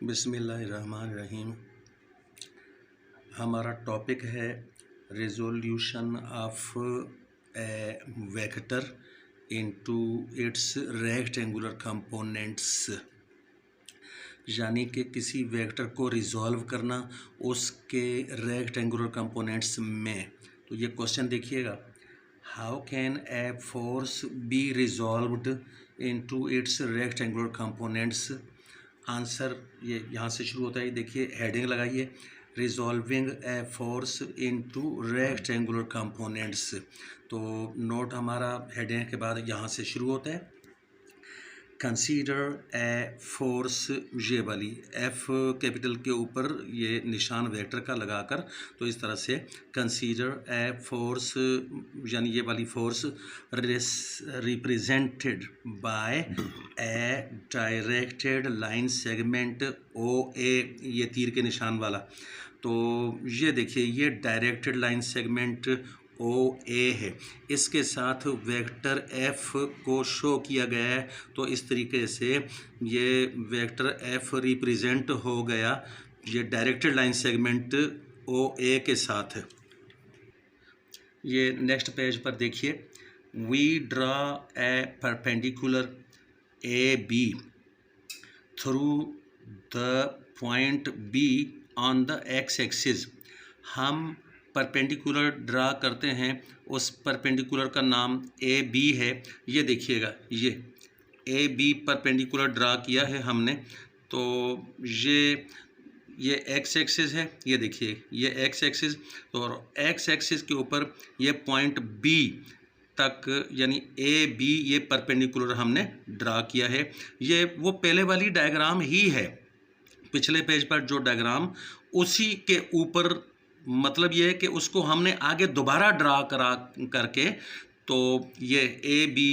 बिस्मिल्लाहिर्रहमानिर्रहीम। हमारा टॉपिक है resolution of A vector into its rectangular components, यानी कि किसी वेक्टर को रिज़ॉल्व करना उसके रेक्टेंगुलर कंपोनेंट्स में। तो ये क्वेश्चन देखिएगा, how can a force be resolved into its rectangular components. Answer ये यहाँ से शुरू होता है, देखिए हेडिंग लगाइए, resolving a force into rectangular components. तो नोट हमारा हेडिंग के बाद यहाँ से शुरू होता है, कंसीडर ए फोर्स, ये वाली एफ कैपिटल के ऊपर ये निशान वेक्टर का लगाकर, तो इस तरह से कंसीडर ए फोर्स, यानी ये वाली force represented by a directed line segment O A, ये तीर के निशान वाला। तो ये देखिए ये directed line segment O A है, इसके साथ वेक्टर एफ को शो किया गया है। तो इस तरीके से ये वेक्टर एफ रिप्रेजेंट हो गया ये directed line segment O A के साथ। ये नेक्स्ट पेज पर देखिए, we draw a perpendicular A B through the point B on the X axis. हम परपेंडिकुलर ड्रा करते हैं, उस परपेंडिकुलर का नाम ए बी है। ये देखिएगा ये ए बी परपेंडिकुलर ड्रा किया है हमने, तो ये एक्स एक्सिस है, ये देखिए ये एक्स एक्सिस, और एक्स एक्सिस के ऊपर ये पॉइंट बी तक यानी ए बी ये परपेंडिकुलर हमने ड्रा किया है। ये वो पहले वाली डायग्राम ही है, पिछले पेज पर जो डायग्राम उसी के ऊपर, मतलब ये है कि उसको हमने आगे दोबारा ड्रा करके, तो ये ए बी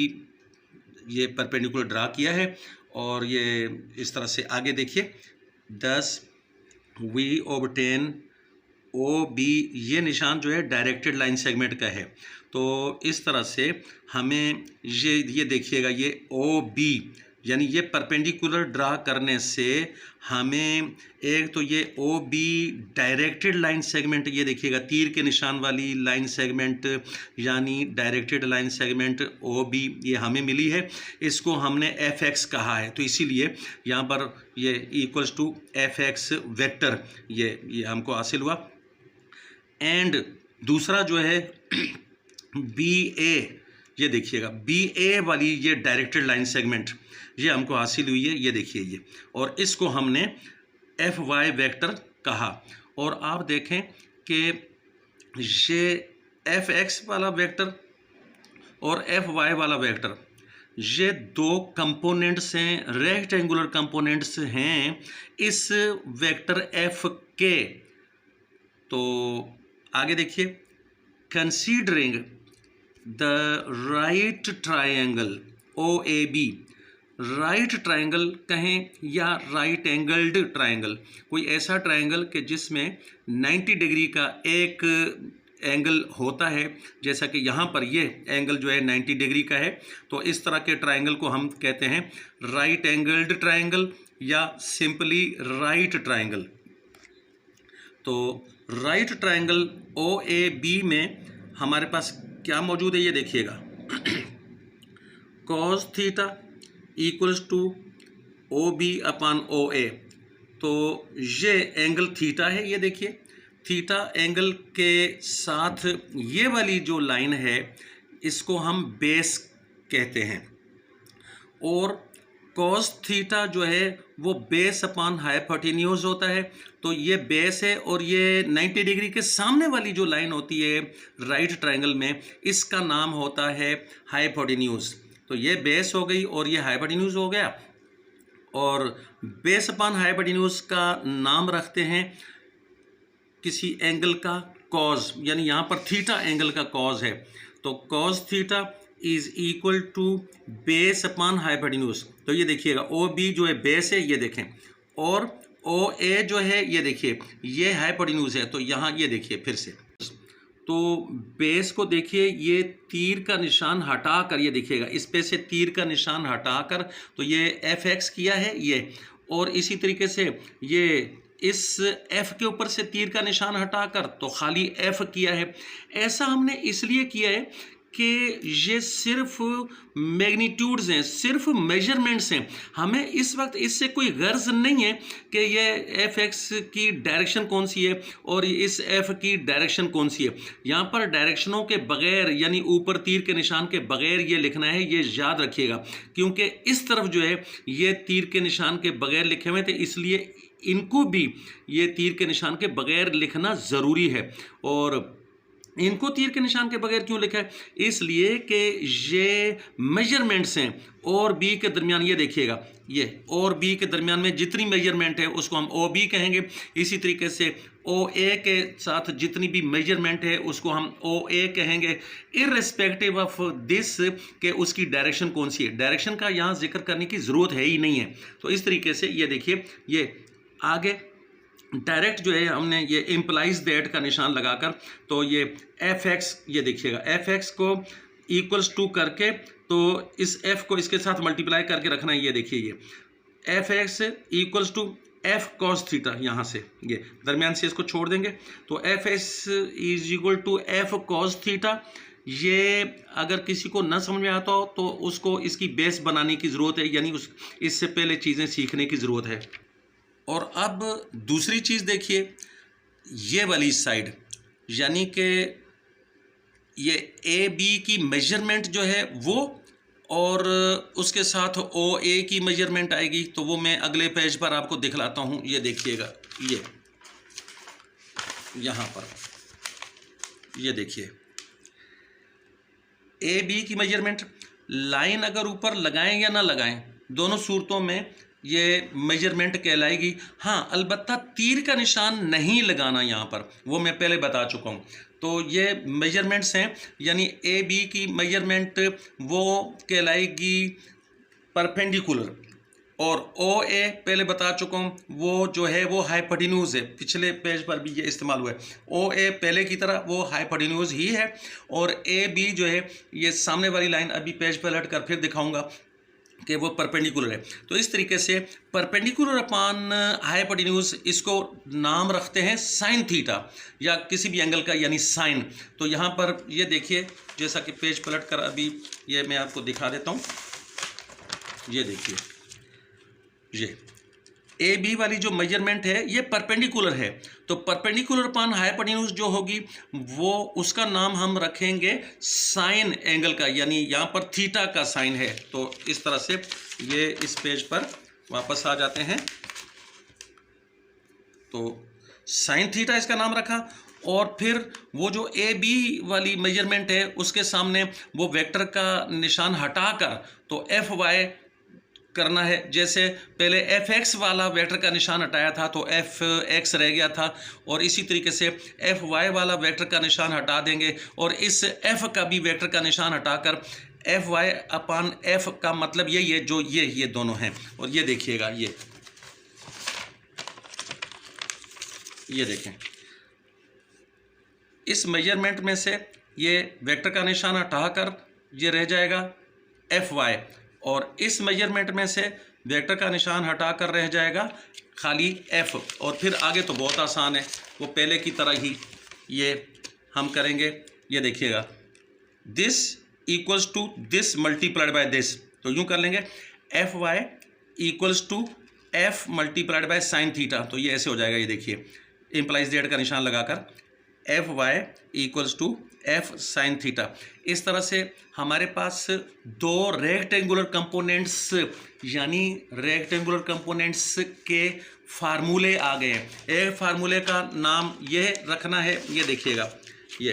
ये परपेंडिकुलर ड्रा किया है। और ये इस तरह से आगे देखिए, 10 वी ऑब्टेन ओ बी, ये निशान जो है डायरेक्टेड लाइन सेगमेंट का है। तो इस तरह से हमें ये देखिएगा ये ओ बी, यानी ये परपेंडिकुलर ड्रा करने से हमें एक तो ये O B directed line segment, ये देखिएगा तीर के निशान वाली लाइन सेगमेंट, यानी directed line segment O B ये हमें मिली है। इसको हमने एफ एक्स कहा है, तो इसीलिए यहाँ पर ये equals to F X vector ये हमको हासिल हुआ। एंड दूसरा जो है बी ए, ये देखिएगा बी ए वाली ये डायरेक्टेड लाइन सेगमेंट ये हमको हासिल हुई है, ये देखिए ये, और इसको हमने एफ वाई वेक्टर कहा। और आप देखें कि ये एफ एक्स वाला वेक्टर और एफ वाई वाला वेक्टर ये दो कंपोनेंट्स हैं, रेक्टेंगुलर कंपोनेंट्स हैं इस वेक्टर एफ के। तो आगे देखिए, considering the right triangle O A B, right triangle कहें या राइट एंगल्ड ट्रायंगल, कोई ऐसा ट्रायंगल कि जिसमें 90 डिग्री का एक एंगल होता है, जैसा कि यहाँ पर ये एंगल जो है 90 डिग्री का है। तो इस तरह के ट्रायंगल को हम कहते हैं राइट एंगल्ड ट्रायंगल या सिंपली राइट ट्रायंगल। तो right triangle O A B में हमारे पास क्या मौजूद है, ये देखिएगा, cos theta equals to O B upon O A. तो ये एंगल थीटा है, ये देखिए थीटा एंगल के साथ ये वाली जो लाइन है इसको हम बेस कहते हैं, और कॉस थीटा जो है वो बेस अपान हाइपोटेन्यूज होता है। तो ये बेस है, और ये 90 डिग्री के सामने वाली जो लाइन होती है राइट ट्रायंगल में, इसका नाम होता है हाइपोटेन्यूज। तो ये बेस हो गई और ये हाइपोटेन्यूज हो गया, और बेस अपान हाइपोटेन्यूज का नाम रखते हैं किसी एंगल का कॉज, यानी यहाँ पर थीटा एंगल का कॉज है। तो cos theta is equal to base upon hypotenuse. तो ये देखिएगा ओ बी जो है बेस है, ये देखें, और ओ ए जो है ये देखिए ये हाइपोटेन्यूज है। तो यहाँ ये देखिए फिर से, तो बेस को देखिए ये तीर का निशान हटाकर, ये देखिएगा इस पे से तीर का निशान हटाकर, तो ये एफ एक्स किया है ये, और इसी तरीके से ये इस F के ऊपर से तीर का निशान हटाकर तो खाली F किया है। ऐसा हमने इसलिए किया है कि ये सिर्फ मैग्नीट्यूड्स हैं, सिर्फ मेजरमेंट्स हैं। हमें इस वक्त इससे कोई गर्ज नहीं है कि ये एफ एक्स की डायरेक्शन कौन सी है और इस एफ की डायरेक्शन कौन सी है। यहाँ पर डायरेक्शनों के बगैर यानी ऊपर तीर के निशान के बगैर ये लिखना है, ये याद रखिएगा, क्योंकि इस तरफ जो है ये तीर के निशान के बगैर लिखे हुए थे, इसलिए इनको भी ये तीर के निशान के बगैर लिखना ज़रूरी है। और इनको तीर के निशान के बगैर क्यों लिखा है? इसलिए कि ये मेजरमेंट्स हैं और बी के दरमियान। ये देखिएगा, ये और बी के दरमियान में जितनी मेजरमेंट है उसको हम ओ बी कहेंगे। इसी तरीके से ओ ए के साथ जितनी भी मेजरमेंट है उसको हम ओ ए कहेंगे, इररिस्पेक्टिव ऑफ दिस के उसकी डायरेक्शन कौन सी है। डायरेक्शन का यहाँ जिक्र करने की ज़रूरत है ही नहीं है। तो इस तरीके से ये देखिए, ये आगे डायरेक्ट जो है हमने ये इम्प्लाइज दैट का निशान लगाकर, तो ये एफ एक्स, ये देखिएगा एफ एक्स को इक्वल्स टू करके तो इस एफ को इसके साथ मल्टीप्लाई करके रखना है। ये देखिए, ये F X equals to F cos theta, यहाँ से ये दरमियान से इसको छोड़ देंगे तो F X is equal to F cos theta. ये अगर किसी को न समझ में आता हो तो उसको इसकी बेस बनाने की ज़रूरत है, यानी इससे पहले चीज़ें सीखने की ज़रूरत है। और अब दूसरी चीज़ देखिए, ये वाली साइड, यानी कि ये ए बी की मेजरमेंट जो है वो, और उसके साथ ओ ए की मेजरमेंट आएगी, तो वो मैं अगले पेज पर आपको दिखलाता हूँ। ये देखिएगा, ये यहाँ पर ये देखिए ए बी की मेजरमेंट। लाइन अगर ऊपर लगाएं या ना लगाएं, दोनों सूरतों में ये मेजरमेंट कहलाएगी। हाँ, अलबत्ता तीर का निशान नहीं लगाना यहाँ पर, वो मैं पहले बता चुका हूँ। तो ये मेजरमेंट्स हैं, यानी ए बी की मेजरमेंट वो कहलाएगी परपेंडिकुलर, और ओ ए पहले बता चुका हूँ वो जो है वो हाइपोटेन्यूज है, पिछले पेज पर भी ये इस्तेमाल हुआ है। ओ ए पहले की तरह वो हाइपोटेन्यूज ही है, और ए बी जो है ये सामने वाली लाइन, अभी पेज पर लट कर फिर दिखाऊंगा कि वो परपेंडिकुलर है। तो इस तरीके से परपेंडिकुलर अपान हाइपोटेन्यूज, इसको नाम रखते हैं साइन थीटा, या किसी भी एंगल का यानी साइन। तो यहाँ पर ये देखिए, जैसा कि पेज पलट कर अभी ये मैं आपको दिखा देता हूँ। ये देखिए, ये ए बी वाली जो मेजरमेंट है ये परपेंडिकुलर है, तो परपेंडिकुलर अपान हाइपोटेन्यूज जो होगी वो उसका नाम हम रखेंगे साइन एंगल का, यानी यहाँ पर थीटा का साइन है। तो इस तरह से ये इस पेज पर वापस आ जाते हैं, तो साइन थीटा इसका नाम रखा। और फिर वो जो ए बी वाली मेजरमेंट है उसके सामने वो वेक्टर का निशान हटाकर तो एफ वाई करना है। जैसे पहले एफ एक्स वाला वेक्टर का निशान हटाया था तो एफ एक्स रह गया था, और इसी तरीके से एफ वाई वाला वेक्टर का निशान हटा देंगे, और इस एफ का भी वेक्टर का निशान हटाकर एफ वाई अपान एफ का मतलब यही है जो ये दोनों हैं। और ये देखिएगा, ये देखें, इस मेजरमेंट में से ये वेक्टर का निशान हटाकर ये रह जाएगा एफ वाई, और इस मेजरमेंट में से वेक्टर का निशान हटाकर रह जाएगा खाली एफ। और फिर आगे तो बहुत आसान है, वो पहले की तरह ही ये हम करेंगे। ये देखिएगा, this equals to this multiplied by this, तो यूँ कर लेंगे F Y equals to F multiplied by sine theta, तो ये ऐसे हो जाएगा। ये देखिए, इम्प्लाइज दैट का निशान लगाकर F Y equals to F sine theta. इस तरह से हमारे पास दो रेक्टेंगुलर कंपोनेंट्स, यानी रेक्टेंगुलर कंपोनेंट्स के फार्मूले आ गए हैं। एक फार्मूले का नाम ये रखना है, ये देखिएगा, ये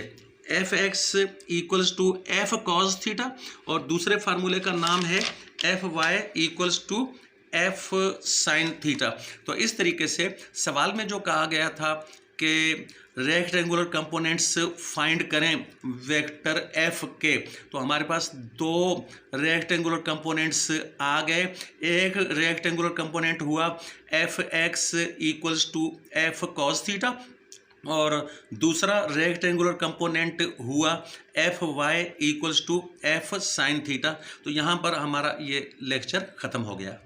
F X equals to F cos theta, और दूसरे फार्मूले का नाम है F Y equals to F sine theta. तो इस तरीके से सवाल में जो कहा गया था कि रेक्टेंगुलर कंपोनेंट्स फाइंड करें वेक्टर एफ के, तो हमारे पास दो रेक्टेंगुलर कंपोनेंट्स आ गए। एक रेक्टेंगुलर कंपोनेंट हुआ F X equals to F cos theta, और दूसरा रेक्टेंगुलर कंपोनेंट हुआ F Y equals to F sine theta. तो यहाँ पर हमारा ये लेक्चर ख़त्म हो गया।